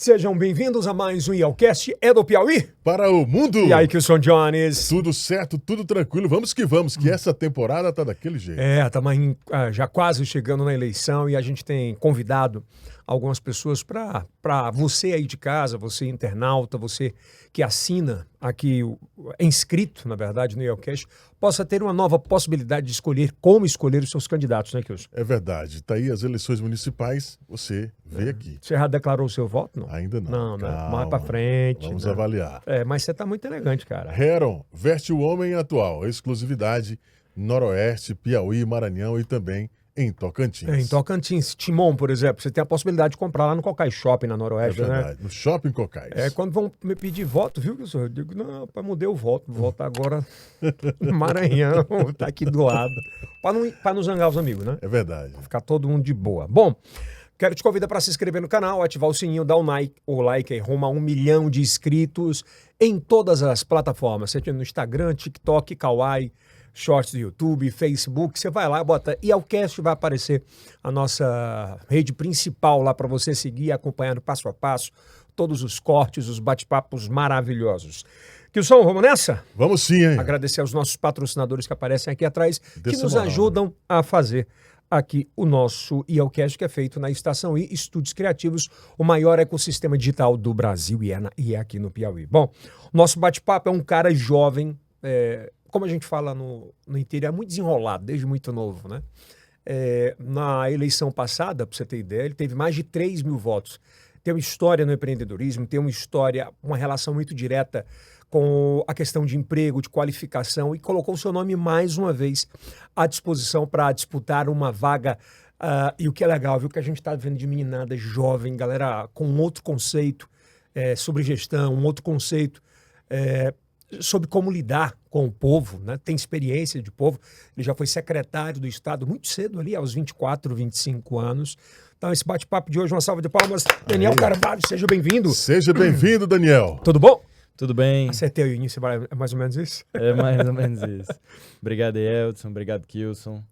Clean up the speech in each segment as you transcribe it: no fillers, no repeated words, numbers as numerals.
Sejam bem-vindos a mais um IELCast, é do Piauí? Para o mundo! E aí, Kilson Jones? Tudo certo, tudo tranquilo. Vamos, que essa temporada tá daquele jeito. Estamos já quase chegando na eleição e a gente tem convidado algumas pessoas para você aí de casa, você internauta, você que assina aqui, é inscrito, na verdade, no IELCast, possa ter uma nova possibilidade de escolher como escolher os seus candidatos, né, Kilson? É verdade. Tá aí as eleições municipais, você veio aqui. Você já declarou o seu voto, não? Ainda não. Não, né? Calma. Mais pra frente. Vamos né? avaliar. Mas você tá muito elegante, cara. Heron, veste o homem atual. Exclusividade, Noroeste, Piauí, Maranhão e também em Tocantins. Em Tocantins, Timon, por exemplo, você tem a possibilidade de comprar lá no Cocai Shopping, na É Noroeste, verdade. né? No Shopping Cocais. Quando vão me pedir voto, viu, Wilson? Eu digo, não, pai, mudei o voto. Voto agora no Maranhão, tá aqui do lado. Pra não zangar os amigos, né? É verdade. Ficar todo mundo de boa. Bom, quero te convidar para se inscrever no canal, ativar o sininho, dar o like aí, rumo a 1 milhão de inscritos em todas as plataformas, seja no Instagram, TikTok, Kawaii, Shorts do YouTube, Facebook. Você vai lá, bota IELCast, vai aparecer a nossa rede principal lá para você seguir, acompanhando passo a passo todos os cortes, os bate-papos maravilhosos. Kilson, vamos nessa? Vamos sim, hein? Agradecer aos nossos patrocinadores que aparecem aqui atrás, que Dessa nos moral, ajudam a fazer aqui o nosso IELCast, que é feito na Estação I Estúdios Criativos, o maior ecossistema digital do Brasil e é aqui no Piauí. Bom, nosso bate-papo é um cara jovem, como a gente fala no interior, é muito desenrolado, desde muito novo, né? Na eleição passada, para você ter ideia, ele teve mais de 3 mil votos. Tem uma história no empreendedorismo, tem uma relação muito direta com a questão de emprego, de qualificação, e colocou o seu nome mais uma vez à disposição para disputar uma vaga. E o que é legal, viu, que a gente está vendo de meninada jovem, galera com um outro conceito sobre gestão, um outro conceito sobre como lidar com o povo, né? Tem experiência de povo. Ele já foi secretário do Estado muito cedo ali, aos 24, 25 anos. Então, esse bate-papo de hoje, uma salva de palmas. Daniel Carvalho, seja bem-vindo. Seja bem-vindo, Daniel. Tudo bom? Tudo bem? Acertei o início, é mais ou menos isso? É mais ou menos isso. Obrigado, Elton. Obrigado, Kilson.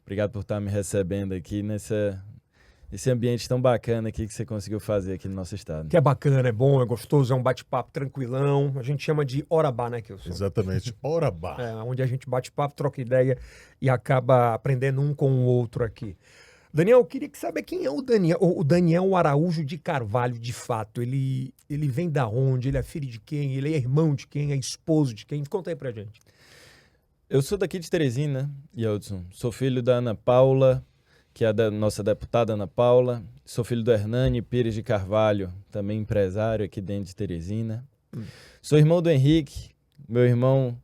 Obrigado por estar me recebendo aqui nesse ambiente tão bacana aqui que você conseguiu fazer aqui no nosso estado. Que é bacana, é bom, é gostoso, é um bate-papo tranquilão. A gente chama de Orabá, né, Kilson? Exatamente, Orabá. Onde a gente bate papo, troca ideia e acaba aprendendo um com o outro aqui. Daniel, eu queria saber quem é o Daniel Araújo de Carvalho, de fato. Ele vem da onde? Ele é filho de quem? Ele é irmão de quem? É esposo de quem? Conta aí pra gente. Eu sou daqui de Teresina, Yeltsin. Sou filho da Ana Paula, que é da nossa deputada Ana Paula. Sou filho do Hernani Pires de Carvalho, também empresário aqui dentro de Teresina. Sou irmão do Henrique, meu irmão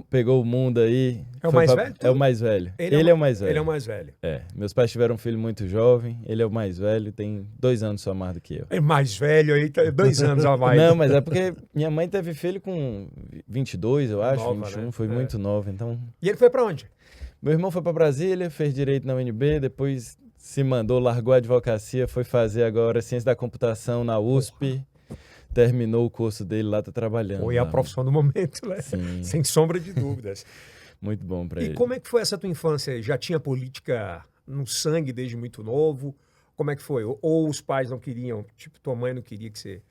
pegou o mundo aí. É o mais velho? É o mais velho. Ele é o mais velho. Ele é o mais velho. Meus pais tiveram um filho muito jovem, ele é o mais velho, tem 2 anos só mais do que eu. É mais velho aí, 2 anos a mais. Não, mas é porque minha mãe teve filho com 22, eu acho, nova, 21, né? foi muito nova, então... E ele foi pra onde? Meu irmão foi para Brasília, fez direito na UNB, depois se mandou, largou a advocacia, foi fazer agora ciência da computação na USP, terminou o curso dele lá, tá trabalhando. Foi a profissão do momento, né? Sim. Sem sombra de dúvidas. Muito bom para ele. E como é que foi essa tua infância? Já tinha política no sangue desde muito novo? Como é que foi? Ou os pais não queriam, tipo, tua mãe não queria que você...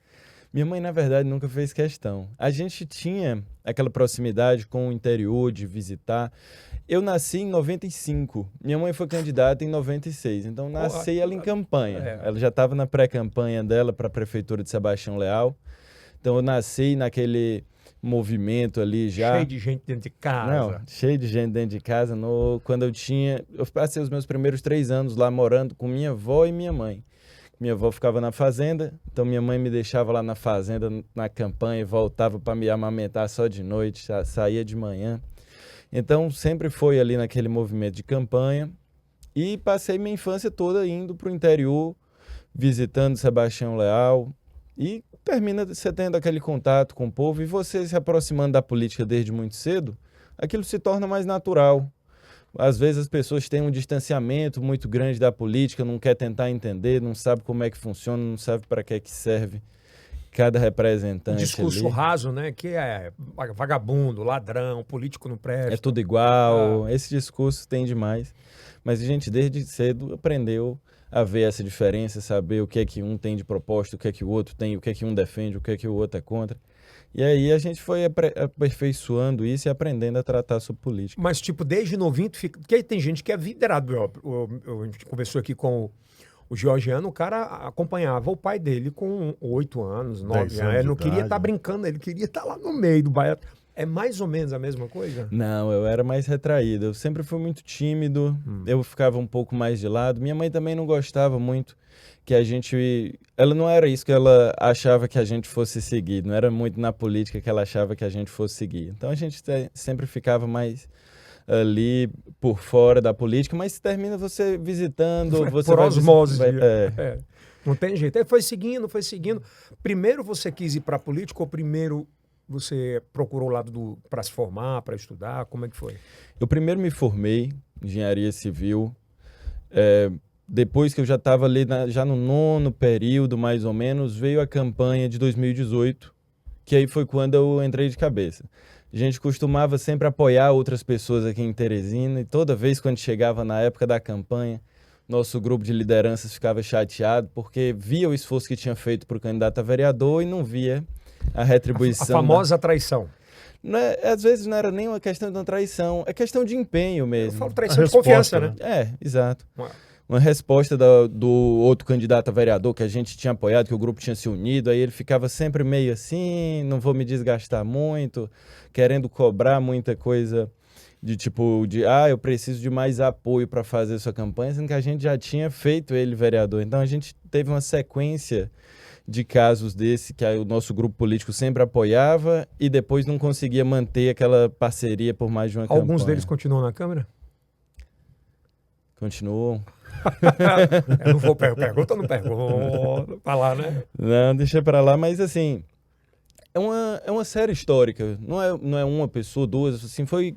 Minha mãe, na verdade, nunca fez questão. A gente tinha aquela proximidade com o interior, de visitar. Eu nasci em 95. Minha mãe foi candidata em 96. Então, nasci ela em campanha. Ela já estava na pré-campanha dela para a prefeitura de Sebastião Leal. Então, eu nasci naquele movimento ali já. Cheio de gente dentro de casa. Não, cheio de gente dentro de casa. Quando eu passei os meus primeiros 3 anos lá morando com minha avó e minha mãe. Minha avó ficava na fazenda, então minha mãe me deixava lá na fazenda, na campanha, e voltava para me amamentar só de noite, saía de manhã. Então sempre foi ali naquele movimento de campanha e passei minha infância toda indo para o interior, visitando Sebastião Leal e termina você tendo aquele contato com o povo e você se aproximando da política desde muito cedo, aquilo se torna mais natural. Às vezes as pessoas têm um distanciamento muito grande da política, não quer tentar entender, não sabe como é que funciona, não sabe para que serve. cada representante Discurso ali. raso, né? Que é vagabundo, ladrão, político não presta. É tudo igual, esse discurso tem demais. Mas a gente desde cedo aprendeu a ver essa diferença, saber o que é que um tem de proposta, o que é que o outro tem, o que é que um defende, o que é que o outro é contra. E aí a gente foi aperfeiçoando isso e aprendendo a tratar sobre política. Mas, tipo, desde novinho, porque tem gente que é vidrado. A gente conversou aqui com o georgiano, o cara acompanhava o pai dele com 8 anos, 9 anos. Ele não queria estar brincando, ele queria estar lá no meio do bairro. É mais ou menos a mesma coisa? Não, eu era mais retraído. Eu sempre fui muito tímido, eu ficava um pouco mais de lado. Minha mãe também não gostava muito que a gente... Ela não era isso que ela achava que a gente fosse seguir. Não era muito na política que ela achava que a gente fosse seguir. Então a gente sempre ficava mais ali por fora da política, mas termina você visitando... Você por vai osmose. é. Não tem jeito. Aí foi seguindo, foi seguindo. Primeiro você quis ir para a política ou primeiro você procurou o lado para se formar, para estudar? Como é que foi? Eu primeiro me formei em engenharia civil. Depois que eu já estava ali, já no 9º período, mais ou menos, veio a campanha de 2018, que aí foi quando eu entrei de cabeça. A gente costumava sempre apoiar outras pessoas aqui em Teresina, e toda vez quando chegava na época da campanha, nosso grupo de lideranças ficava chateado, porque via o esforço que tinha feito para o candidato a vereador e não via a retribuição. A famosa traição. Não é, às vezes não era nem uma questão de uma traição, é questão de empenho mesmo. Eu falo traição de confiança, né? Exato. Uma resposta do outro candidato a vereador que a gente tinha apoiado, que o grupo tinha se unido, aí ele ficava sempre meio assim, não vou me desgastar muito, querendo cobrar muita coisa de tipo, eu preciso de mais apoio para fazer sua campanha, sendo que a gente já tinha feito ele vereador. Então a gente teve uma sequência de casos desse que o nosso grupo político sempre apoiava e depois não conseguia manter aquela parceria por mais de uma campanha. Alguns deles continuam na Câmara? Continuam. Eu não vou perguntar, não pergunto. Pra lá, né? Não, deixa pra lá, mas assim, é uma série histórica. Não é uma pessoa, duas, assim, foi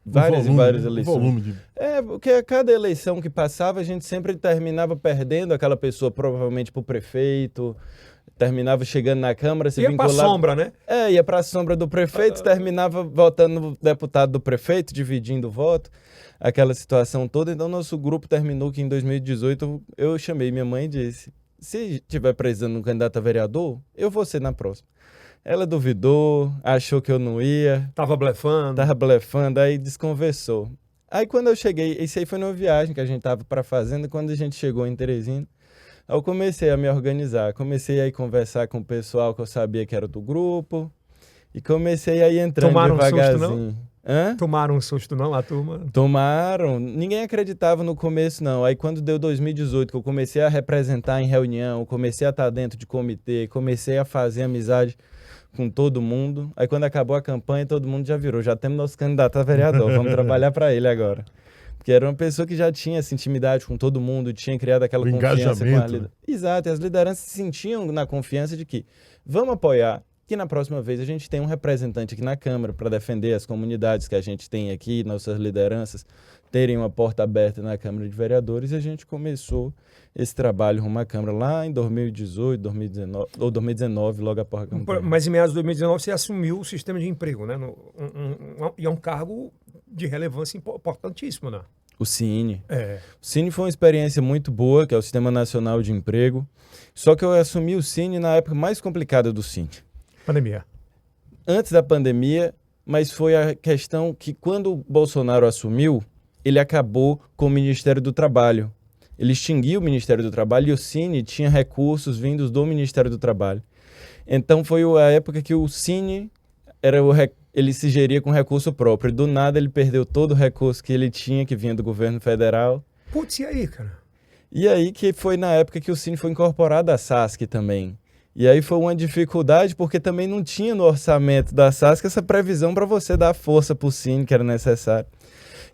várias e várias eleições. Porque a cada eleição que passava, a gente sempre terminava perdendo aquela pessoa, provavelmente pro prefeito, terminava chegando na Câmara, se vinculava... Ia pra sombra, né? Ia pra sombra do prefeito, terminava votando no deputado do prefeito, dividindo o voto, aquela situação toda. Então, nosso grupo terminou que em 2018 eu chamei minha mãe e disse, se tiver precisando de um candidato a vereador, eu vou ser na próxima. Ela duvidou, achou que eu não ia. Tava blefando, aí desconversou. Aí quando eu cheguei, isso aí foi numa viagem que a gente tava pra fazenda, quando a gente chegou em Teresina, eu comecei a me organizar, comecei a ir conversar com o pessoal que eu sabia que era do grupo, e comecei a ir entrando devagarzinho. Tomaram um susto, não? Tomaram um susto, não, a turma? Tomaram. Ninguém acreditava no começo, não. Aí quando deu 2018, que eu comecei a representar em reunião, comecei a estar dentro de comitê, comecei a fazer amizade com todo mundo. Aí quando acabou a campanha, todo mundo já virou. Já temos nosso candidato a vereador, vamos trabalhar para ele agora. Porque era uma pessoa que já tinha essa intimidade com todo mundo, tinha criado aquela confiança com a liderança. Exato, e as lideranças se sentiam na confiança de que vamos apoiar, que na próxima vez a gente tem um representante aqui na Câmara para defender as comunidades que a gente tem aqui, nossas lideranças terem uma porta aberta na Câmara de Vereadores, e a gente começou esse trabalho rumo à Câmara lá em 2018, 2019, ou 2019, logo após a campanha. Mas em meados de 2019 você assumiu o sistema de emprego, né? E é um cargo de relevância importantíssimo, né? O Cine. O Cine foi uma experiência muito boa, que é o Sistema Nacional de Emprego. Só que eu assumi o Cine na época mais complicada do Cine. Pandemia. Antes da pandemia, mas foi a questão que quando o Bolsonaro assumiu, ele acabou com o Ministério do Trabalho. Ele extinguiu o Ministério do Trabalho e o Cine tinha recursos vindos do Ministério do Trabalho. Então foi a época que o Cine ele se geria com recurso próprio. Do nada ele perdeu todo o recurso que ele tinha, que vinha do governo federal. Putz, e aí, cara? E aí que foi na época que o Cine foi incorporado à SASC também. E aí foi uma dificuldade, porque também não tinha no orçamento da SASC essa previsão para você dar força para o Cine, que era necessário.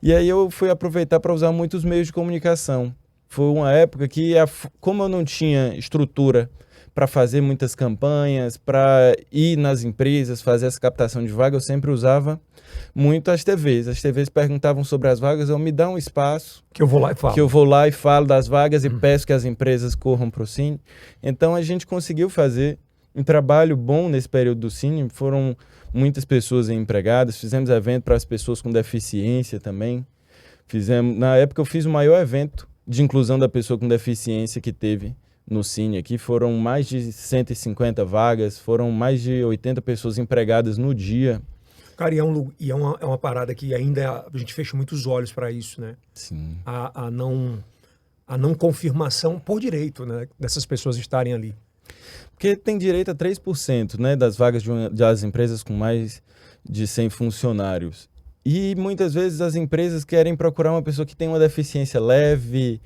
E aí eu fui aproveitar para usar muitos meios de comunicação. Foi uma época que, como eu não tinha estrutura para fazer muitas campanhas, para ir nas empresas, fazer essa captação de vaga, eu sempre usava muito as TVs. As TVs perguntavam sobre as vagas, me dá um espaço. Que eu vou lá e falo. Que eu vou lá e falo das vagas e peço que as empresas corram para o Cine. Então a gente conseguiu fazer um trabalho bom nesse período do Cine, foram muitas pessoas empregadas, fizemos evento para as pessoas com deficiência também. Na época eu fiz o maior evento de inclusão da pessoa com deficiência que teve no Cine aqui, foram mais de 150 vagas, foram mais de 80 pessoas empregadas no dia. Cara, e é uma parada que ainda a gente fecha muitos olhos para isso, né? Sim. A não confirmação por direito, né, dessas pessoas estarem ali. Porque tem direito a 3%, né, das vagas das empresas com mais de 100 funcionários. E muitas vezes as empresas querem procurar uma pessoa que tem uma deficiência leve.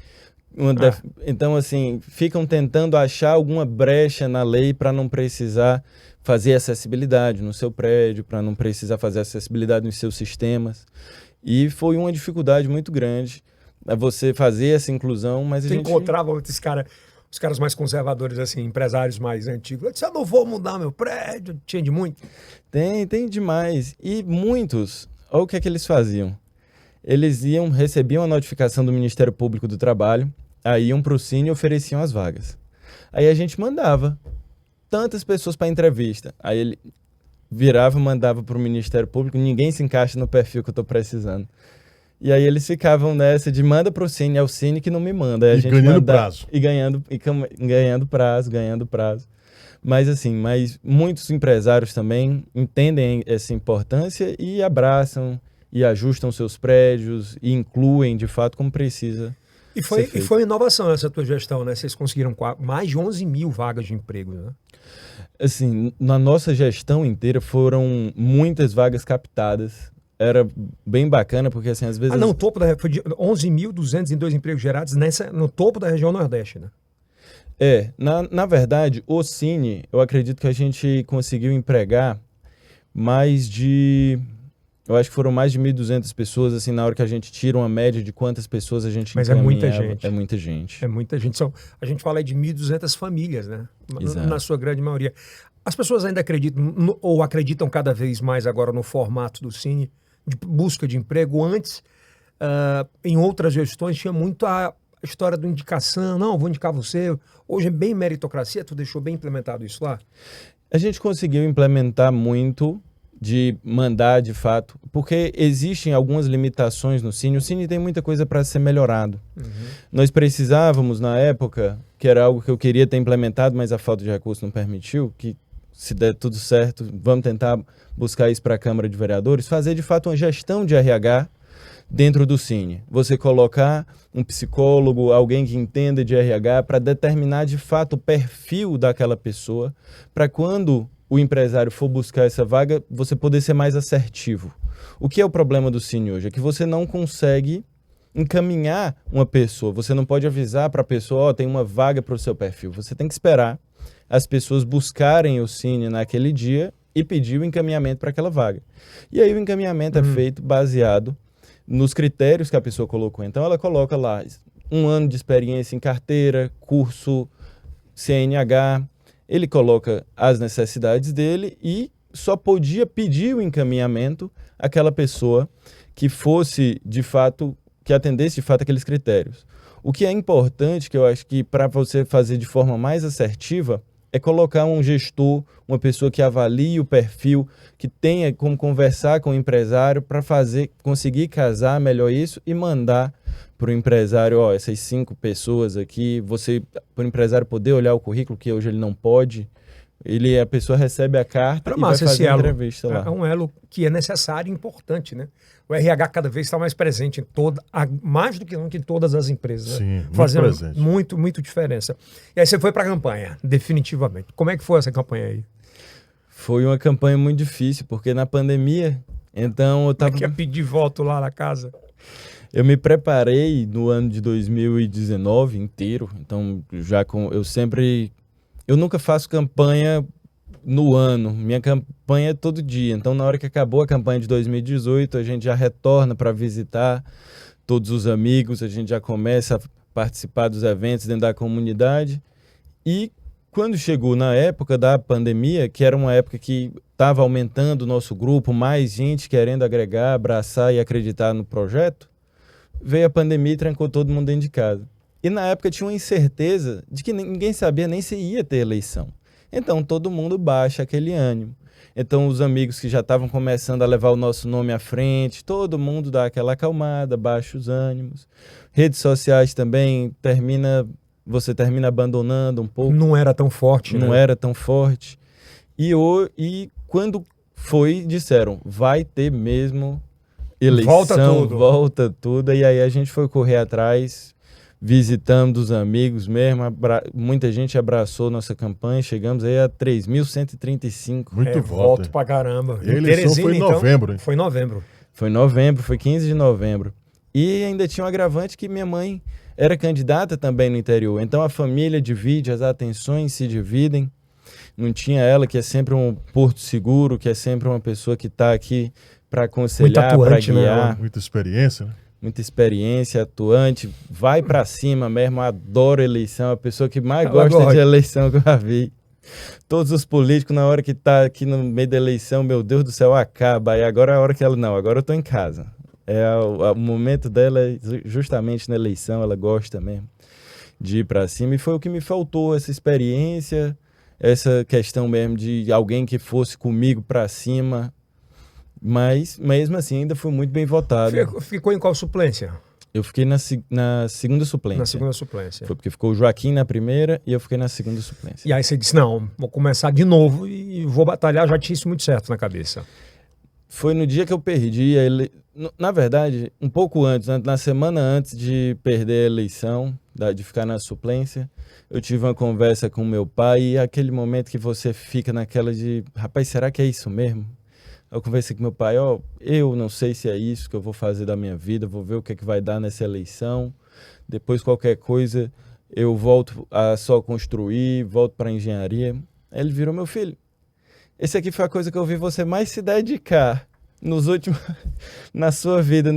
Então, assim, ficam tentando achar alguma brecha na lei para não precisar fazer acessibilidade no seu prédio, para não precisar fazer acessibilidade nos seus sistemas. E foi uma dificuldade muito grande a você fazer essa inclusão, mas Você encontrava os caras mais conservadores, assim, empresários mais antigos. Eu disse, eu não vou mudar meu prédio, tinha de muito. Tem demais. E muitos, olha o que é que eles faziam. Eles recebiam a notificação do Ministério Público do Trabalho, aí iam para o Cine e ofereciam as vagas. Aí a gente mandava tantas pessoas para entrevista. Aí ele virava, mandava para o Ministério Público, ninguém se encaixa no perfil que eu estou precisando. E aí eles ficavam nessa de manda para o Cine, é o Cine que não me manda. Aí a gente ganhando prazo. E ganhando prazo. Mas assim, muitos empresários também entendem essa importância e abraçam e ajustam seus prédios e incluem de fato como precisa. E foi inovação essa tua gestão, né? Vocês conseguiram mais de 11 mil vagas de emprego, né? Assim, na nossa gestão inteira foram muitas vagas captadas. Era bem bacana, porque assim, às vezes... no topo foi de 11.202 empregos gerados no topo da região Nordeste, né? Na verdade, o Cine, eu acredito que a gente conseguiu empregar mais de... Eu acho que foram mais de 1.200 pessoas, assim, na hora que a gente tira uma média de quantas pessoas a gente Mas é muita gente. É muita gente. É muita gente. A gente fala aí de 1.200 famílias, né? Exato. Na sua grande maioria. As pessoas ainda acreditam, ou acreditam cada vez mais agora no formato do Cine, de busca de emprego. Antes, em outras gestões, tinha muito a história da indicação. Não, vou indicar você. Hoje é bem meritocracia. Tu deixou bem implementado isso lá? A gente conseguiu implementar muito de mandar de fato, porque existem algumas limitações no Cine. O Cine tem muita coisa para ser melhorado. Uhum. Nós precisávamos, na época, que era algo que eu queria ter implementado, mas a falta de recurso não permitiu, que se der tudo certo, vamos tentar buscar isso para a Câmara de Vereadores, fazer de fato uma gestão de RH dentro do Cine. Você colocar um psicólogo, alguém que entenda de RH, para determinar de fato o perfil daquela pessoa, para quando o empresário for buscar essa vaga, você poder ser mais assertivo. O que é o problema do Cine hoje? É que você não consegue encaminhar uma pessoa, você não pode avisar para a pessoa, tem uma vaga para o seu perfil. Você tem que esperar as pessoas buscarem o Cine naquele dia e pedir o encaminhamento para aquela vaga. E aí o encaminhamento é feito baseado nos critérios que a pessoa colocou. Então ela coloca lá 1 ano de experiência em carteira, curso, CNH, ele coloca as necessidades dele e só podia pedir o encaminhamento àquela pessoa que fosse, de fato, que atendesse de fato aqueles critérios. O que é importante, que eu acho que para você fazer de forma mais assertiva, é colocar um gestor, uma pessoa que avalie o perfil, que tenha como conversar com o empresário para conseguir casar melhor isso e mandar para o empresário, essas 5 pessoas aqui, para o empresário poder olhar o currículo, que hoje ele não pode, a pessoa recebe a carta e vai fazer a entrevista lá. É um elo que é necessário e importante, né? O RH cada vez está mais presente em mais do que em todas as empresas. Sim, né? muito Fazendo presente. muito diferença. E aí você foi para a campanha, definitivamente. Como é que foi essa campanha aí? Foi uma campanha muito difícil, porque na pandemia, então eu tava... Ia pedir voto lá na casa. Eu me preparei no ano de 2019 inteiro, então eu nunca faço campanha no ano, minha campanha é todo dia. Então, na hora que acabou a campanha de 2018, a gente já retorna para visitar todos os amigos, a gente já começa a participar dos eventos dentro da comunidade. E quando chegou na época da pandemia, que era uma época que estava aumentando o nosso grupo, mais gente querendo agregar, abraçar e acreditar no projeto, veio a pandemia e trancou todo mundo dentro de casa. E na época tinha uma incerteza de que ninguém sabia nem se ia ter eleição. Então todo mundo baixa aquele ânimo. Então os amigos que já estavam começando a levar o nosso nome à frente, todo mundo dá aquela acalmada, baixa os ânimos. Redes sociais também, você termina abandonando um pouco. Não era tão forte, Não né? era tão forte. E quando disseram, vai ter mesmo eleição, volta tudo. E aí a gente foi correr atrás, visitando os amigos mesmo, muita gente abraçou nossa campanha, chegamos aí a 3.135. Muito voto pra caramba. E a eleição foi em novembro, hein? Foi em novembro. Foi em novembro, foi 15 de novembro. E ainda tinha um agravante que minha mãe era candidata também no interior. Então a família divide, as atenções se dividem. Não tinha ela, que é sempre um porto seguro, que é sempre uma pessoa que está aqui para aconselhar, para guiar. Né? Muita experiência, né? Muita experiência, atuante, vai para cima mesmo, adora eleição, a pessoa que mais gosta de eleição que eu já vi. Todos os políticos, na hora que tá aqui no meio da eleição, meu Deus do céu, acaba. E agora é a hora que ela, não, agora eu tô em casa. O momento dela é justamente na eleição, ela gosta mesmo de ir para cima. E foi o que me faltou, essa experiência, essa questão mesmo de alguém que fosse comigo para cima. Mas, mesmo assim, ainda fui muito bem votado. Ficou em qual suplência? Eu fiquei na segunda suplência. Na segunda suplência. Foi porque ficou o Joaquim na primeira e eu fiquei na segunda suplência. E aí você disse, não, vou começar de novo e vou batalhar, já tinha isso muito certo na cabeça. Foi no dia que eu perdi na verdade, um pouco antes, na semana antes de perder a eleição, de ficar na suplência, eu tive uma conversa com meu pai e aquele momento que você fica naquela de, rapaz, será que é isso mesmo? Eu conversei com meu pai, eu não sei se é isso que eu vou fazer da minha vida, vou ver o que é que vai dar nessa eleição, depois qualquer coisa eu volto a só construir, volto para a engenharia. Aí ele virou, meu filho, esse aqui foi a coisa que eu vi você mais se dedicar na sua vida,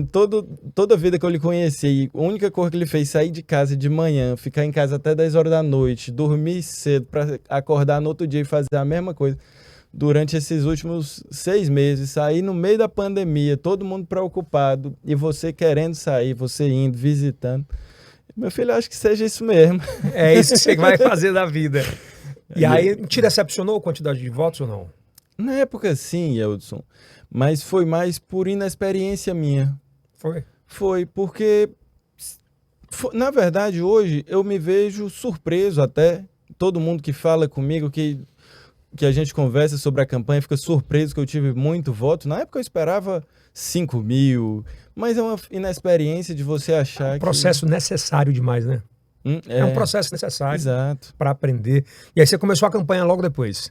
toda a vida que eu lhe conheci, a única coisa que ele fez, sair de casa de manhã, ficar em casa até 10 horas da noite, dormir cedo para acordar no outro dia e fazer a mesma coisa. Durante esses últimos 6 meses, sair no meio da pandemia, todo mundo preocupado, e você querendo sair, você indo, visitando. Meu filho, acho que seja isso mesmo. É isso que você vai fazer da vida. E aí, te decepcionou a quantidade de votos ou não? Na época, sim, Eldson. Mas foi mais por inexperiência minha. Foi? Foi, porque, na verdade, hoje eu me vejo surpreso até. Todo mundo que fala comigo, que a gente conversa sobre a campanha, fica surpreso que eu tive muito voto. Na época eu esperava 5 mil, mas é uma inexperiência de você achar É um processo necessário demais, né? É um processo necessário para aprender. E aí você começou a campanha logo depois?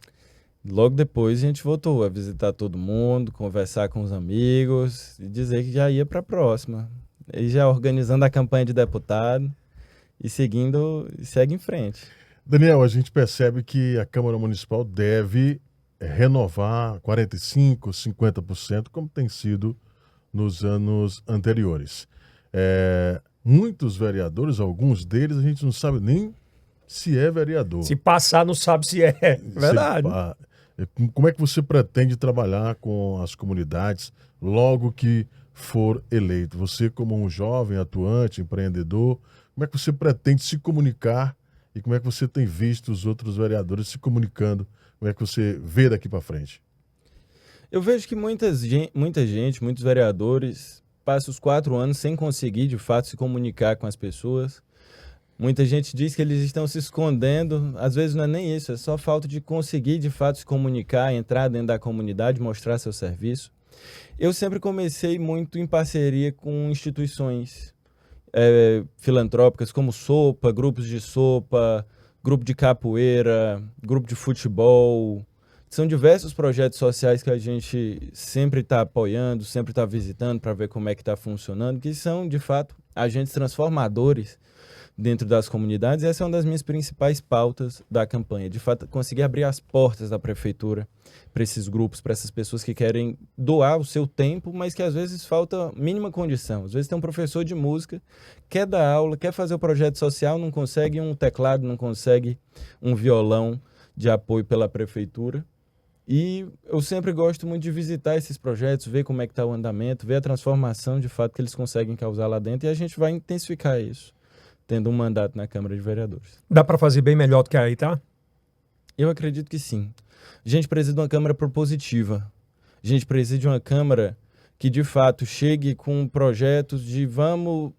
Logo depois a gente voltou a visitar todo mundo, conversar com os amigos e dizer que já ia para a próxima. E já organizando a campanha de deputado e segue em frente. Daniel, a gente percebe que a Câmara Municipal deve renovar 45%, 50%, como tem sido nos anos anteriores. Muitos vereadores, alguns deles, a gente não sabe nem se é vereador. Se passar, não sabe se é. Verdade. Como é que você pretende trabalhar com as comunidades logo que for eleito? Você, como um jovem, atuante, empreendedor, como é que você pretende se comunicar e como é que você tem visto os outros vereadores se comunicando? Como é que você vê daqui para frente? Eu vejo que muita gente, muitos vereadores, passam os 4 anos sem conseguir, de fato, se comunicar com as pessoas. Muita gente diz que eles estão se escondendo. Às vezes não é nem isso, é só falta de conseguir, de fato, se comunicar, entrar dentro da comunidade, mostrar seu serviço. Eu sempre comecei muito em parceria com instituições filantrópicas como sopa, grupos de sopa, grupo de capoeira, grupo de futebol. São diversos projetos sociais que a gente sempre está apoiando, sempre está visitando para ver como é que está funcionando, que são, de fato, agentes transformadores dentro das comunidades. Essa é uma das minhas principais pautas da campanha, de fato, conseguir abrir as portas da prefeitura para esses grupos, para essas pessoas que querem doar o seu tempo, mas que às vezes falta mínima condição. Às vezes tem um professor de música, quer dar aula, quer fazer o projeto social, não consegue um teclado, não consegue um violão de apoio pela prefeitura. E eu sempre gosto muito de visitar esses projetos, ver como é que está o andamento, ver a transformação de fato que eles conseguem causar lá dentro, e a gente vai intensificar isso, tendo um mandato na Câmara de Vereadores. Dá para fazer bem melhor do que aí, tá? Eu acredito que sim. A gente precisa de uma Câmara propositiva. A gente precisa de uma Câmara que, de fato, chegue com projetos de vamos...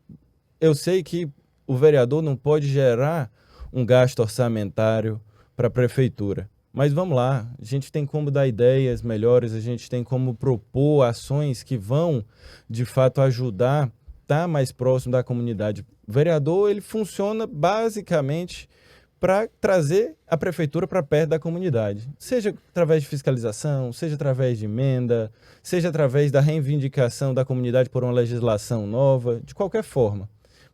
Eu sei que o vereador não pode gerar um gasto orçamentário para a prefeitura. Mas vamos lá, a gente tem como dar ideias melhores, a gente tem como propor ações que vão, de fato, ajudar a estar mais próximo da comunidade. O vereador, ele funciona basicamente para trazer a prefeitura para perto da comunidade. Seja através de fiscalização, seja através de emenda, seja através da reivindicação da comunidade por uma legislação nova, de qualquer forma.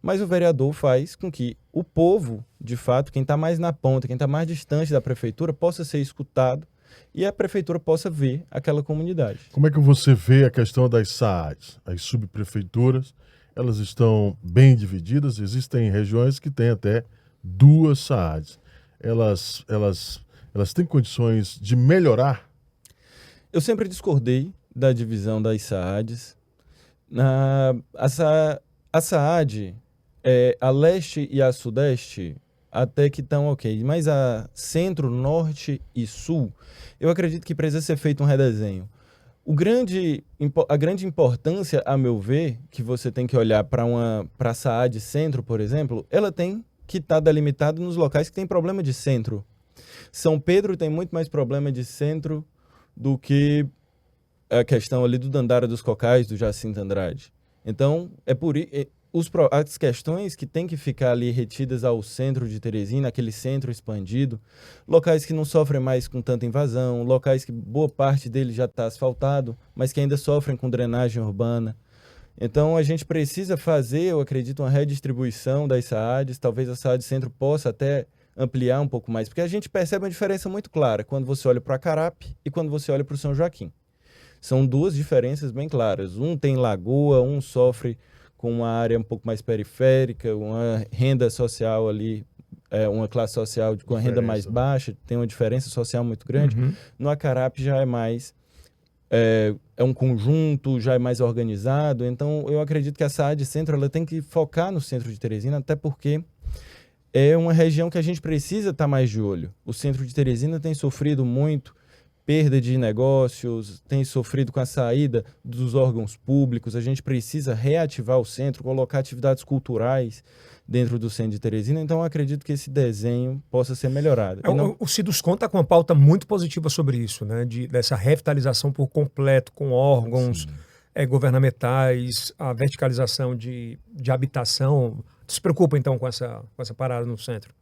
Mas o vereador faz com que o povo, de fato, quem está mais na ponta, quem está mais distante da prefeitura, possa ser escutado e a prefeitura possa ver aquela comunidade. Como é que você vê a questão das SAADs? As subprefeituras, elas estão bem divididas, existem regiões que têm até 2 SAADs. Elas têm condições de melhorar? Eu sempre discordei da divisão das SAADs. A SAAD, a leste e a sudeste, até que estão ok. Mas a centro, norte e sul, eu acredito que precisa ser feito um redesenho. A grande importância, a meu ver, que você tem que olhar para a SAAD centro, por exemplo, ela tem que estar delimitada nos locais que tem problema de centro. São Pedro tem muito mais problema de centro do que a questão ali do Dandara dos Cocais, do Jacinto Andrade. Então, as questões que têm que ficar ali retidas ao centro de Teresina, aquele centro expandido, locais que não sofrem mais com tanta invasão, locais que boa parte dele já está asfaltado, mas que ainda sofrem com drenagem urbana. Então, a gente precisa fazer, eu acredito, uma redistribuição das SAADs. Talvez a SAAD Centro possa até ampliar um pouco mais, porque a gente percebe uma diferença muito clara quando você olha para a Carape e quando você olha para o São Joaquim. São 2 diferenças bem claras. Um tem lagoa, um sofre com uma área um pouco mais periférica, uma renda social ali, uma classe social com a renda mais baixa, tem uma diferença social muito grande. Uhum. No Acarape já é mais... É um conjunto, já é mais organizado. Então, eu acredito que a SAAD Centro ela tem que focar no centro de Teresina, até porque é uma região que a gente precisa estar mais de olho. O centro de Teresina tem sofrido muito perda de negócios, tem sofrido com a saída dos órgãos públicos. A gente precisa reativar o centro, colocar atividades culturais dentro do centro de Teresina. Então, eu acredito que esse desenho possa ser melhorado. O Ciduscon está com uma pauta muito positiva sobre isso, né? Dessa revitalização por completo, com órgãos governamentais, a verticalização de habitação. Tu se preocupa, então, com essa parada no centro?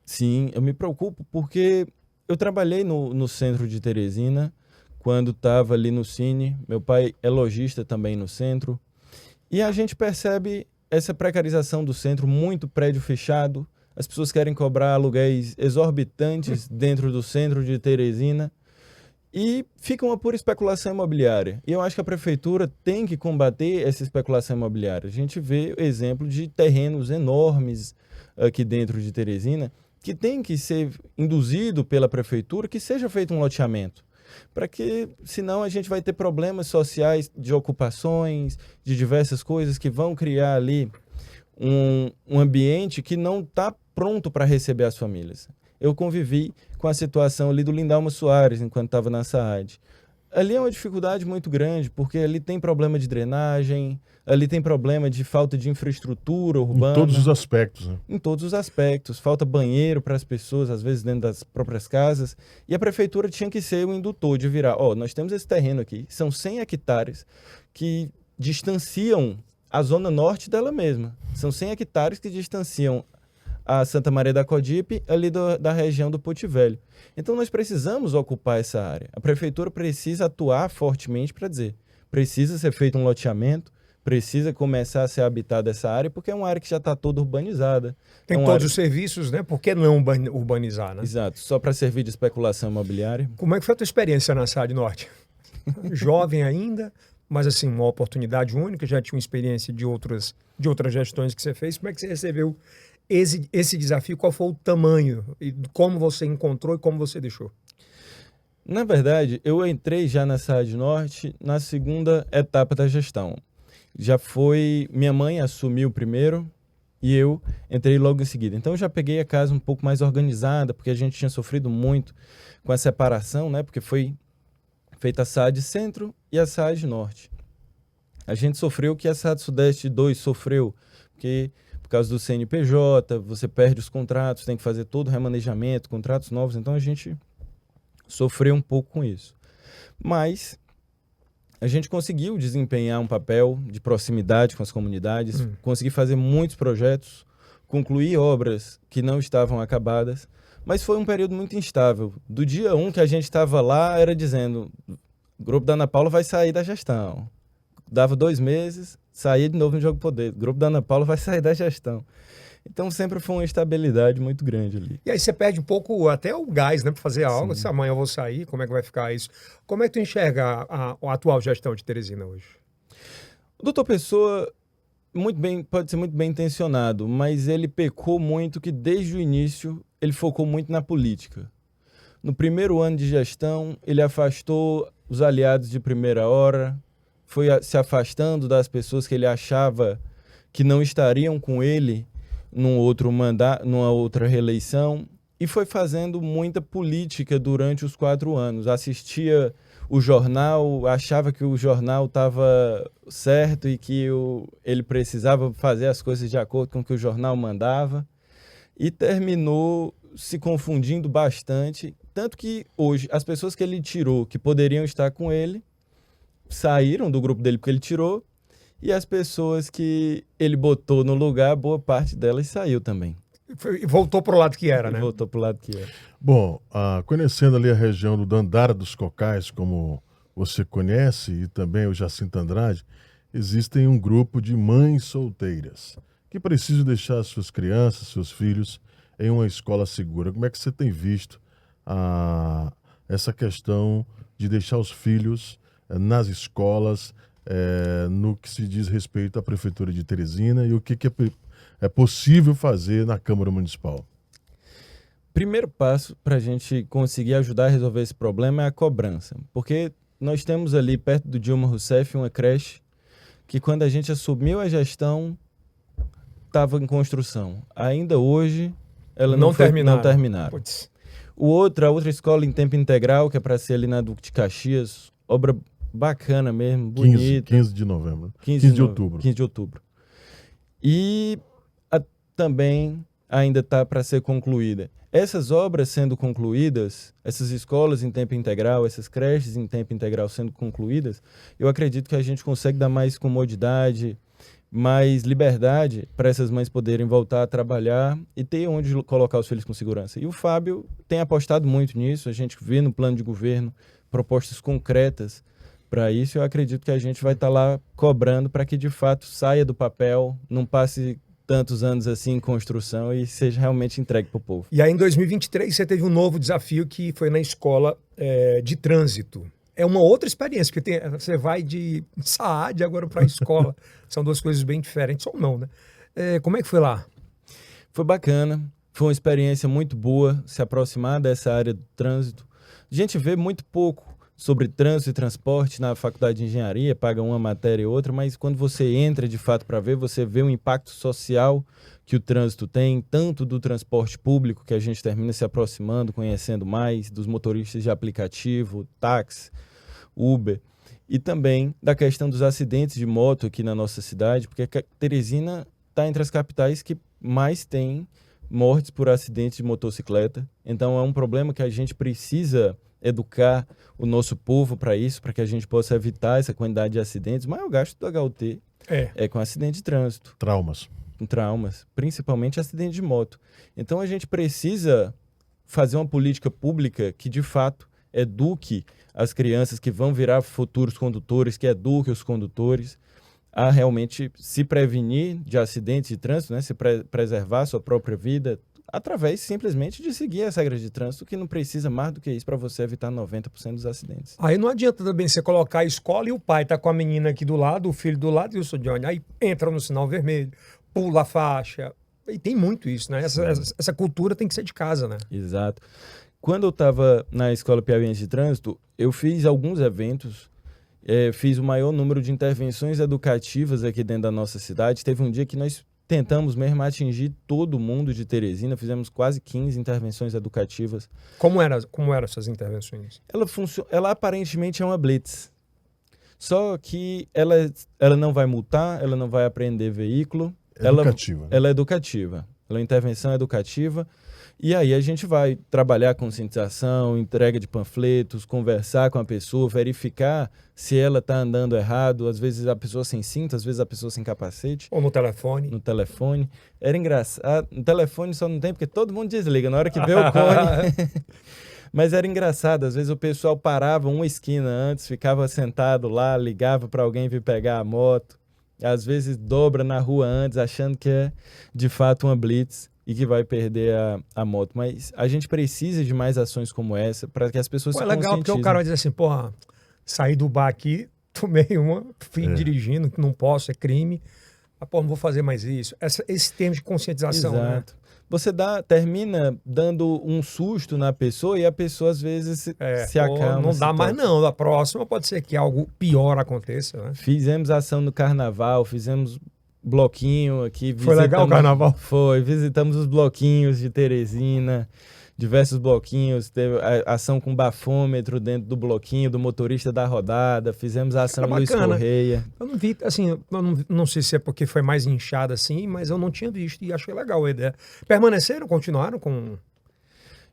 Sim, eu me preocupo porque eu trabalhei no centro de Teresina quando estava ali no Cine. Meu pai é lojista também no centro. E a gente percebe essa precarização do centro, muito prédio fechado. As pessoas querem cobrar aluguéis exorbitantes dentro do centro de Teresina e fica uma pura especulação imobiliária. E eu acho que a prefeitura tem que combater essa especulação imobiliária. A gente vê o exemplo de terrenos enormes aqui dentro de Teresina que tem que ser induzido pela prefeitura que seja feito um loteamento. Para que, senão, a gente vai ter problemas sociais de ocupações, de diversas coisas que vão criar ali um ambiente que não está pronto para receber as famílias. Eu convivi com a situação ali do Lindalma Soares, enquanto estava na SAAD. Ali é uma dificuldade muito grande, porque ali tem problema de drenagem, ali tem problema de falta de infraestrutura urbana. Em todos os aspectos, né? Em todos os aspectos. Falta banheiro para as pessoas, às vezes dentro das próprias casas. E a prefeitura tinha que ser o indutor de virar. Nós temos esse terreno aqui, são 100 hectares que distanciam a zona norte dela mesma. São 100 hectares que distanciam a Santa Maria da Codipe ali da região do Porto Velho. Então nós precisamos ocupar essa área. A prefeitura precisa atuar fortemente para dizer, precisa ser feito um loteamento, precisa começar a ser habitada essa área, porque é uma área que já está toda urbanizada. Tem todos os serviços, né? Por que não urbanizar, né? Exato, só para servir de especulação imobiliária. Como é que foi a tua experiência na SAAD Norte? Jovem ainda, mas assim, uma oportunidade única, já tinha uma experiência de outras gestões que você fez. Como é que você recebeu esse desafio? Qual foi o tamanho? E como você encontrou e como você deixou? Na verdade, eu entrei já na SAAD Norte na segunda etapa da gestão. Minha mãe assumiu primeiro, e eu entrei logo em seguida. Então eu já peguei a casa um pouco mais organizada, porque a gente tinha sofrido muito com a separação, né? Porque foi feita a SAD Centro e a SAD Norte. A gente sofreu o que a SAD Sudeste 2 sofreu, porque por causa do CNPJ, você perde os contratos, tem que fazer todo o remanejamento, contratos novos, então a gente sofreu um pouco com isso. Mas a gente conseguiu desempenhar um papel de proximidade com as comunidades, conseguir fazer muitos projetos, concluir obras que não estavam acabadas, mas foi um período muito instável. Do dia 1 que a gente estava lá, era dizendo, o grupo da Ana Paula vai sair da gestão. Dava 2 meses, saía de novo no Jogo Poder. O grupo da Ana Paula vai sair da gestão. Então sempre foi uma instabilidade muito grande ali. E aí você perde um pouco até o gás, né, para fazer algo. Sim. Se amanhã eu vou sair, como é que vai ficar isso? Como é que tu enxerga a atual gestão de Teresina hoje? O doutor Pessoa pode ser muito bem intencionado, mas ele pecou muito que desde o início ele focou muito na política. No primeiro ano de gestão, ele afastou os aliados de primeira hora, foi se afastando das pessoas que ele achava que não estariam com ele numa outra reeleição, e foi fazendo muita política durante os 4 anos. Assistia o jornal, achava que o jornal estava certo e que ele precisava fazer as coisas de acordo com o que o jornal mandava, e terminou se confundindo bastante, tanto que hoje as pessoas que ele tirou, que poderiam estar com ele, saíram do grupo dele porque ele tirou, e as pessoas que ele botou no lugar, boa parte delas saiu também. E voltou pro lado que era, né? Voltou pro lado que era. Bom, conhecendo ali a região do Dandara dos Cocais, como você conhece, e também o Jacinto Andrade, existem um grupo de mães solteiras que precisam deixar suas crianças, seus filhos, em uma escola segura. Como é que você tem visto essa questão de deixar os filhos nas escolas, no que se diz respeito à Prefeitura de Teresina, e o que é possível fazer na Câmara Municipal? Primeiro passo para a gente conseguir ajudar a resolver esse problema é a cobrança, porque nós temos ali perto do Dilma Rousseff uma creche que, quando a gente assumiu a gestão, estava em construção. Ainda hoje ela não terminaram. Puts. A outra escola em tempo integral, que é para ser ali na Duque de Caxias, obra bacana mesmo, bonita. 15 de novembro. 15 de outubro. 15 de outubro. E também ainda está para ser concluída. Essas obras sendo concluídas, essas escolas em tempo integral, essas creches em tempo integral sendo concluídas, eu acredito que a gente consegue dar mais comodidade, mais liberdade para essas mães poderem voltar a trabalhar e ter onde colocar os filhos com segurança. E o Fábio tem apostado muito nisso, a gente vê no plano de governo propostas concretas para isso. Eu acredito que a gente vai estar lá cobrando para que de fato saia do papel, não passe tantos anos assim em construção e seja realmente entregue para o povo. E aí em 2023 você teve um novo desafio que foi na escola de trânsito. É uma outra experiência, porque você vai de SAAD agora para a escola. São duas coisas bem diferentes, ou não, né? Como é que foi lá? Foi bacana, foi uma experiência muito boa se aproximar dessa área do trânsito. A gente vê muito pouco sobre trânsito e transporte na faculdade de engenharia, paga uma matéria e outra, mas quando você entra de fato para ver, você vê o impacto social que o trânsito tem, tanto do transporte público, que a gente termina se aproximando, conhecendo mais, dos motoristas de aplicativo, táxi, Uber, e também da questão dos acidentes de moto aqui na nossa cidade, porque Teresina está entre as capitais que mais tem mortes por acidentes de motocicleta. Então é um problema que a gente precisa educar o nosso povo para isso, para que a gente possa evitar essa quantidade de acidentes. Mas o gasto do HUT é com acidente de trânsito. Traumas, principalmente acidente de moto. Então a gente precisa fazer uma política pública que de fato eduque as crianças que vão virar futuros condutores, que eduque os condutores a realmente se prevenir de acidentes de trânsito, né? Se preservar a sua própria vida, através simplesmente de seguir as regras de trânsito, que não precisa mais do que isso para você evitar 90% dos acidentes. Aí não adianta também você colocar a escola e o pai tá com a menina aqui do lado, o filho do lado e o seu Johnny. Aí entra no sinal vermelho, pula a faixa. E tem muito isso, né? Essa cultura tem que ser de casa, né? Exato. Quando eu estava na Escola Piauiense de Trânsito, eu fiz alguns eventos, fiz o maior número de intervenções educativas aqui dentro da nossa cidade. Teve um dia que nós tentamos mesmo atingir todo mundo de Teresina, fizemos quase 15 intervenções educativas. Como eram essas intervenções? Ela aparentemente é uma blitz, só que ela não vai multar, ela não vai apreender veículo. Educativa. Ela é educativa, ela é uma intervenção educativa. E aí a gente vai trabalhar conscientização, entrega de panfletos, conversar com a pessoa, verificar se ela está andando errado. Às vezes a pessoa sem cinto, às vezes a pessoa sem capacete. Ou no telefone? No telefone. Era engraçado. No telefone só não tem, porque todo mundo desliga na hora que vê o cone. Mas era engraçado. Às vezes o pessoal parava uma esquina antes, ficava sentado lá, ligava para alguém vir pegar a moto. Às vezes dobra na rua antes, achando que é de fato uma blitz e que vai perder a moto. Mas a gente precisa de mais ações como essa para que as pessoas se É legal porque o cara vai dizer assim, porra, saí do bar aqui, tomei uma, fui dirigindo, que não posso, é crime. Mas, pô, não vou fazer mais isso. Esse termo de conscientização, Exato. né? Você termina dando um susto na pessoa e a pessoa às vezes se acalma. Não dá mais não. Da próxima pode ser que algo pior aconteça, né? Fizemos ação no carnaval, fizemos bloquinho aqui. Foi legal o carnaval? Foi, visitamos os bloquinhos de Teresina, diversos bloquinhos, teve ação com bafômetro dentro do bloquinho, do motorista da rodada, fizemos ação em Luiz Correia. Eu não vi, assim, eu não sei se é porque foi mais inchada assim, mas eu não tinha visto e achei legal a ideia. Permaneceram, continuaram com...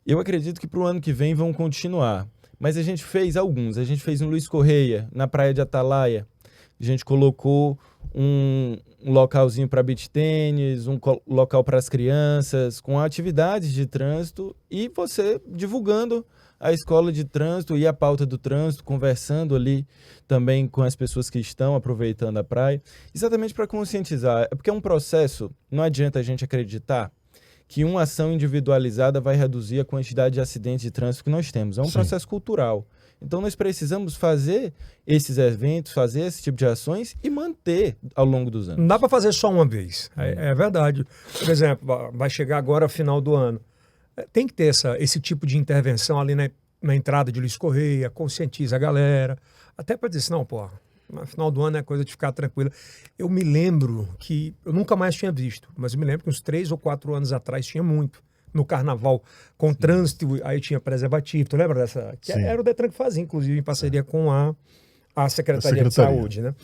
Eu acredito que para o ano que vem vão continuar, mas a gente fez alguns, a gente fez no Luiz Correia, na praia de Atalaia, a gente colocou um localzinho para beach tênis, um local para as crianças, com atividades de trânsito e você divulgando a escola de trânsito e a pauta do trânsito, conversando ali também com as pessoas que estão aproveitando a praia, exatamente para conscientizar. É porque é um processo, não adianta a gente acreditar que uma ação individualizada vai reduzir a quantidade de acidentes de trânsito que nós temos. É um processo cultural. Então, nós precisamos fazer esses eventos, fazer esse tipo de ações e manter ao longo dos anos. Não dá para fazer só uma vez, é verdade. Por exemplo, vai chegar agora o final do ano. Tem que ter esse tipo de intervenção ali na entrada de Luiz Correia, conscientiza a galera, até para dizer assim, não, pô, no final do ano é coisa de ficar tranquila. Eu me lembro que, eu nunca mais tinha visto, mas eu me lembro que uns 3 ou 4 anos atrás tinha muito. No carnaval, com trânsito, aí tinha preservativo. Tu lembra dessa? Que era o Detran que fazia, inclusive, em parceria com a Secretaria de Saúde, né?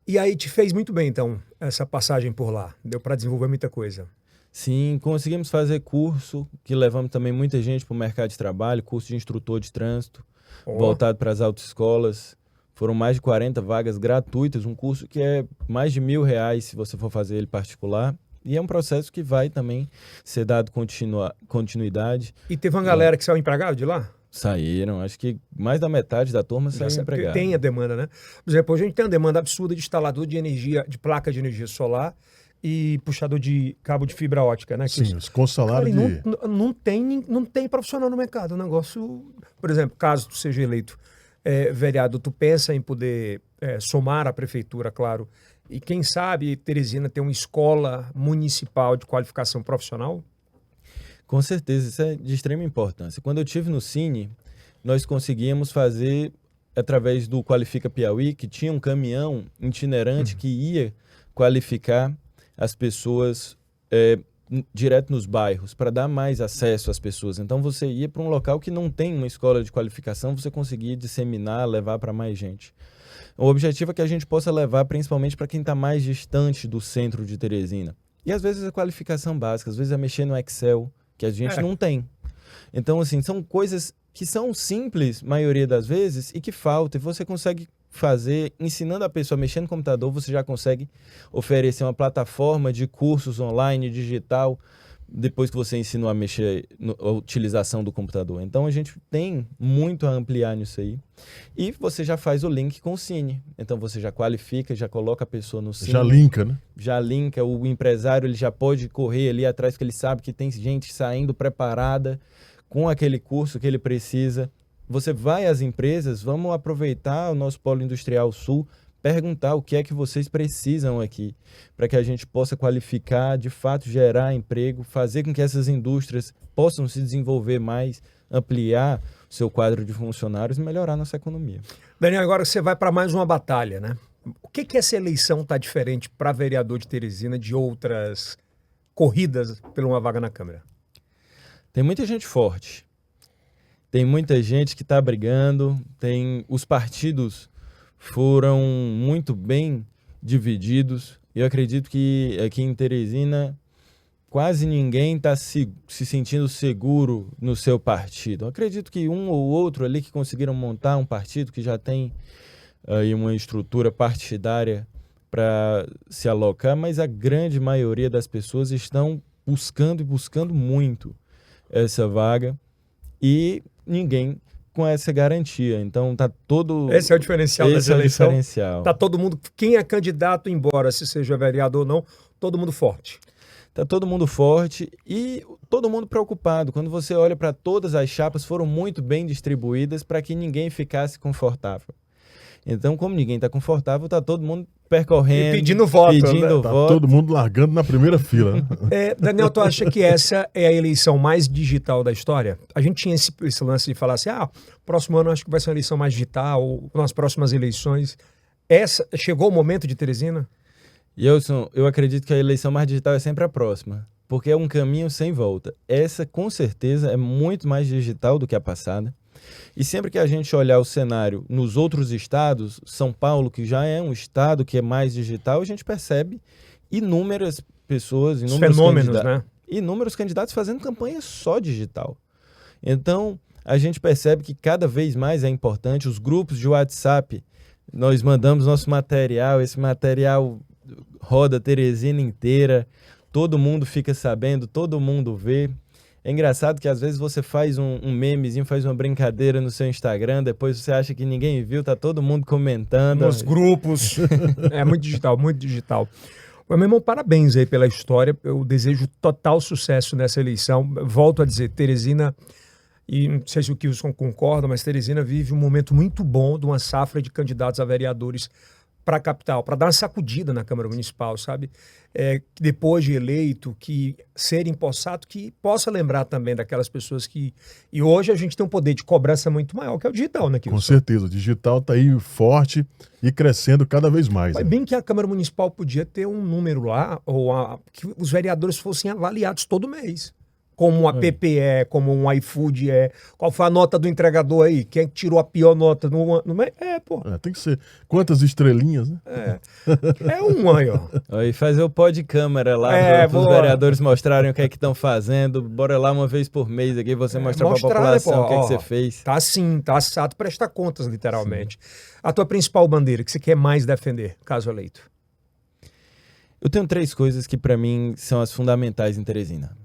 E aí te fez muito bem, então, essa passagem por lá. Deu para desenvolver muita coisa. Sim, conseguimos fazer curso, que levamos também muita gente para o mercado de trabalho, curso de instrutor de trânsito, voltado para as autoescolas. Foram mais de 40 vagas gratuitas, um curso que é mais de R$1.000 se você for fazer ele particular. E é um processo que vai também ser dado continuidade. E teve uma galera que saiu empregado de lá? Saíram, acho que mais da metade da turma saiu empregado. Tem a demanda, né? Por exemplo, hoje a gente tem uma demanda absurda de instalador de energia, de placa de energia solar e puxador de cabo de fibra ótica, né? Sim, com salário de... Não tem profissional no mercado. O negócio... Por exemplo, caso tu seja eleito vereador, tu pensa em poder somar à prefeitura, claro, e quem sabe Teresina tem uma escola municipal de qualificação profissional? Com certeza, isso é de extrema importância. Quando eu estive no Cine, nós conseguíamos fazer, através do Qualifica Piauí, que tinha um caminhão itinerante que ia qualificar as pessoas direto nos bairros, para dar mais acesso às pessoas. Então você ia para um local que não tem uma escola de qualificação, você conseguia disseminar, levar para mais gente. O objetivo é que a gente possa levar principalmente para quem está mais distante do centro de Teresina. E às vezes é qualificação básica, às vezes é mexer no Excel, que a gente não tem. Então, assim, são coisas que são simples, maioria das vezes, e que faltam. E você consegue fazer, ensinando a pessoa a mexer no computador, você já consegue oferecer uma plataforma de cursos online, digital, depois que você ensinou a mexer a utilização do computador. Então, a gente tem muito a ampliar nisso aí. E você já faz o link com o Cine. Então, você já qualifica, já coloca a pessoa no Cine. Já linka, né? Já linka. O empresário ele já pode correr ali atrás, porque ele sabe que tem gente saindo preparada com aquele curso que ele precisa. Você vai às empresas, vamos aproveitar o nosso Polo Industrial Sul, perguntar o que é que vocês precisam aqui, para que a gente possa qualificar, de fato gerar emprego, fazer com que essas indústrias possam se desenvolver mais, ampliar o seu quadro de funcionários e melhorar a nossa economia. Daniel, agora você vai para mais uma batalha, né? O que essa eleição está diferente para vereador de Teresina de outras corridas por uma vaga na Câmara? Tem muita gente forte. Tem muita gente que está brigando. Os partidos foram muito bem divididos. Eu acredito que aqui em Teresina quase ninguém está se sentindo seguro no seu partido. Eu acredito que um ou outro ali que conseguiram montar um partido que já tem aí uma estrutura partidária para se alocar, mas a grande maioria das pessoas estão buscando e buscando muito essa vaga e ninguém com essa garantia. Então tá todo... Esse é o diferencial dessa eleição. Diferencial. Tá todo mundo, quem é candidato, embora se seja vereador ou não, todo mundo forte. Tá todo mundo forte e todo mundo preocupado. Quando você olha para todas as chapas, foram muito bem distribuídas para que ninguém ficasse confortável. Então, como ninguém está confortável, tá todo mundo percorrendo, e pedindo voto. Pedindo Tá voto. todo mundo largando na primeira fila. Né? Daniel, tu acha que essa é a eleição mais digital da história? A gente tinha esse lance de falar assim, próximo ano acho que vai ser uma eleição mais digital, ou nas próximas eleições. Chegou o momento de Teresina? Eu acredito que a eleição mais digital é sempre a próxima, porque é um caminho sem volta. Essa, com certeza, é muito mais digital do que a passada. E sempre que a gente olhar o cenário nos outros estados, São Paulo, que já é um estado que é mais digital, a gente percebe inúmeras pessoas, inúmeros candidatos fazendo campanha só digital. Então, a gente percebe que cada vez mais é importante os grupos de WhatsApp. Nós mandamos nosso material, esse material roda Teresina inteira, todo mundo fica sabendo, todo mundo vê. É engraçado que às vezes você faz um memezinho, faz uma brincadeira no seu Instagram, depois você acha que ninguém viu, tá todo mundo comentando. Nos grupos. É muito digital, muito digital. Meu irmão, parabéns aí pela história. Eu desejo total sucesso nessa eleição. Volto a dizer, Teresina, e não sei se o Kilson concorda, mas Teresina vive um momento muito bom de uma safra de candidatos a vereadores para a capital, para dar uma sacudida na Câmara Municipal, sabe? Depois de eleito, que ser empossado, que possa lembrar também daquelas pessoas que... E hoje a gente tem um poder de cobrança muito maior, que é o digital, né, Kilson? Com certeza, o digital está aí forte e crescendo cada vez mais. Mas bem que a Câmara Municipal podia ter um número lá, que os vereadores fossem avaliados todo mês. Como um app como um iFood Qual foi a nota do entregador aí? Quem é que tirou a pior nota? Tem que ser. Quantas estrelinhas, né? É um aí, ó. E fazer o pó de câmera lá para os vereadores mostrarem o que é que estão fazendo. Bora lá uma vez por mês aqui, você mostrar para a população o que é que você fez. Tá sim, tá assado, presta contas, literalmente. Sim. A tua principal bandeira, que você quer mais defender, caso eleito? Eu tenho 3 coisas que para mim são as fundamentais em Teresina.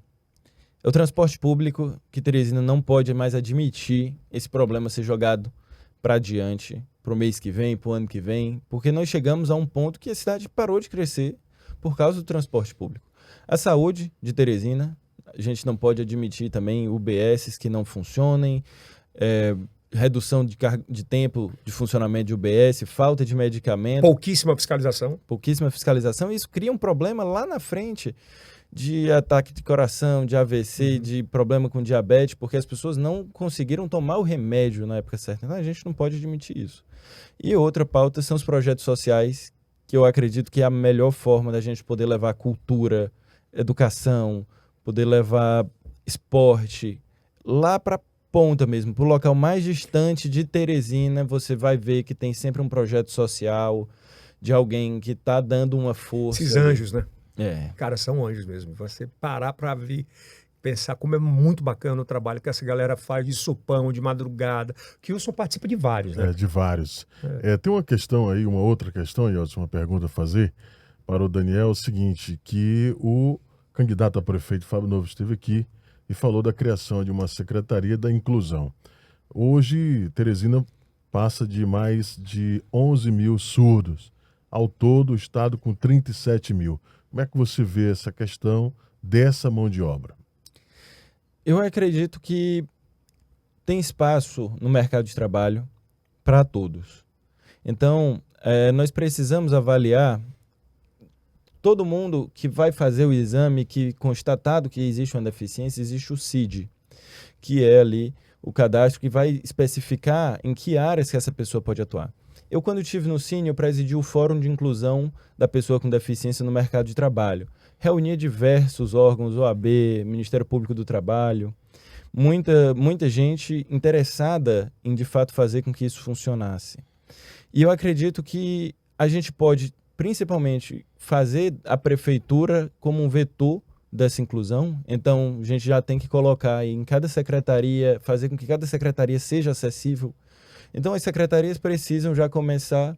É o transporte público, que Teresina não pode mais admitir esse problema ser jogado para adiante, para o mês que vem, para o ano que vem, porque nós chegamos a um ponto que a cidade parou de crescer por causa do transporte público. A saúde de Teresina, a gente não pode admitir também UBSs que não funcionem, redução de tempo de funcionamento de UBS, falta de medicamento. Pouquíssima fiscalização, e isso cria um problema lá na frente, de ataque de coração, de AVC, de problema com diabetes, porque as pessoas não conseguiram tomar o remédio na época certa. Então a gente não pode admitir isso. E outra pauta são os projetos sociais, que eu acredito que é a melhor forma da gente poder levar cultura, educação, poder levar esporte lá para a ponta mesmo, para o local mais distante de Teresina. Você vai ver que tem sempre um projeto social de alguém que está dando uma força. Esses anjos, né? Cara, são anjos mesmo. Você parar para ver, pensar como é muito bacana o trabalho que essa galera faz de supão, de madrugada. Que o Wilson participa de vários, né? De vários. Tem uma questão aí, uma outra questão, Yeltsin, uma pergunta a fazer para o Daniel, o seguinte, que o candidato a prefeito Fábio Novo esteve aqui e falou da criação de uma Secretaria da Inclusão. Hoje, Teresina passa de mais de 11 mil surdos. Ao todo, o estado com 37 mil. Como é que você vê essa questão dessa mão de obra? Eu acredito que tem espaço no mercado de trabalho para todos. Então, nós precisamos avaliar todo mundo que vai fazer o exame, que constatado que existe uma deficiência, existe o CID, que é ali o cadastro que vai especificar em que áreas que essa pessoa pode atuar. Eu, quando estive no Cine, eu presidi o Fórum de Inclusão da Pessoa com Deficiência no Mercado de Trabalho. Reunia diversos órgãos, OAB, Ministério Público do Trabalho, muita gente interessada em, de fato, fazer com que isso funcionasse. E eu acredito que a gente pode, principalmente, fazer a prefeitura como um vetor dessa inclusão. Então, a gente já tem que colocar aí em cada secretaria, fazer com que cada secretaria seja acessível. Então, as secretarias precisam já começar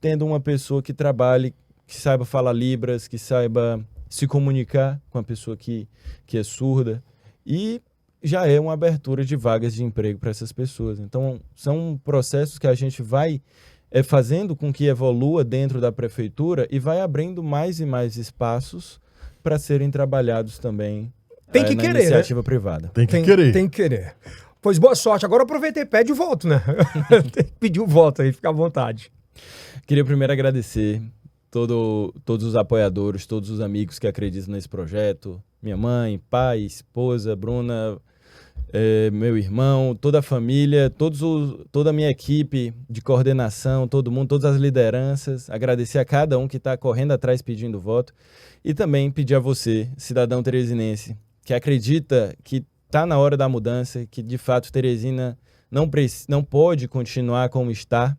tendo uma pessoa que trabalhe, que saiba falar Libras, que saiba se comunicar com a pessoa que é surda. E já é uma abertura de vagas de emprego para essas pessoas. Então, são processos que a gente vai fazendo com que evolua dentro da prefeitura e vai abrindo mais e mais espaços para serem trabalhados também Tem que na querer, iniciativa privada. Tem que querer. Tem que querer. Pois boa sorte. Agora aproveita e pede o voto, né? Tem que pedir o voto aí, fica à vontade. Queria primeiro agradecer todos os apoiadores, todos os amigos que acreditam nesse projeto. Minha mãe, pai, esposa, Bruna, meu irmão, toda a família, toda a minha equipe de coordenação, todo mundo, todas as lideranças. Agradecer a cada um que está correndo atrás pedindo voto. E também pedir a você, cidadão teresinense, que acredita que está na hora da mudança, que de fato Teresina não pode continuar como está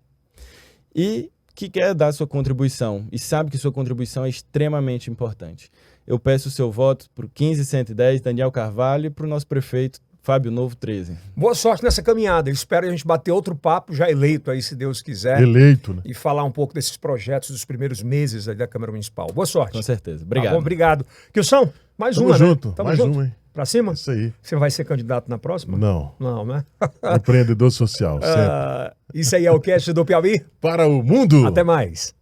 e que quer dar sua contribuição e sabe que sua contribuição é extremamente importante. Eu peço o seu voto para o 15110, Daniel Carvalho, e para o nosso prefeito, Fábio Novo 13. Boa sorte nessa caminhada. Eu espero a gente bater outro papo já eleito aí, se Deus quiser. Eleito, né? E falar um pouco desses projetos dos primeiros meses aí da Câmara Municipal. Boa sorte. Com certeza. Tá Obrigado. bom, obrigado. Kilson, mais Tamo uma, junto. né? Tamo Mais junto. uma, hein? Pra cima? Isso aí. Você vai ser candidato na próxima? Não. Não, né? Empreendedor social, sempre. Isso aí é o cast do Piauí. Para o mundo! Até mais.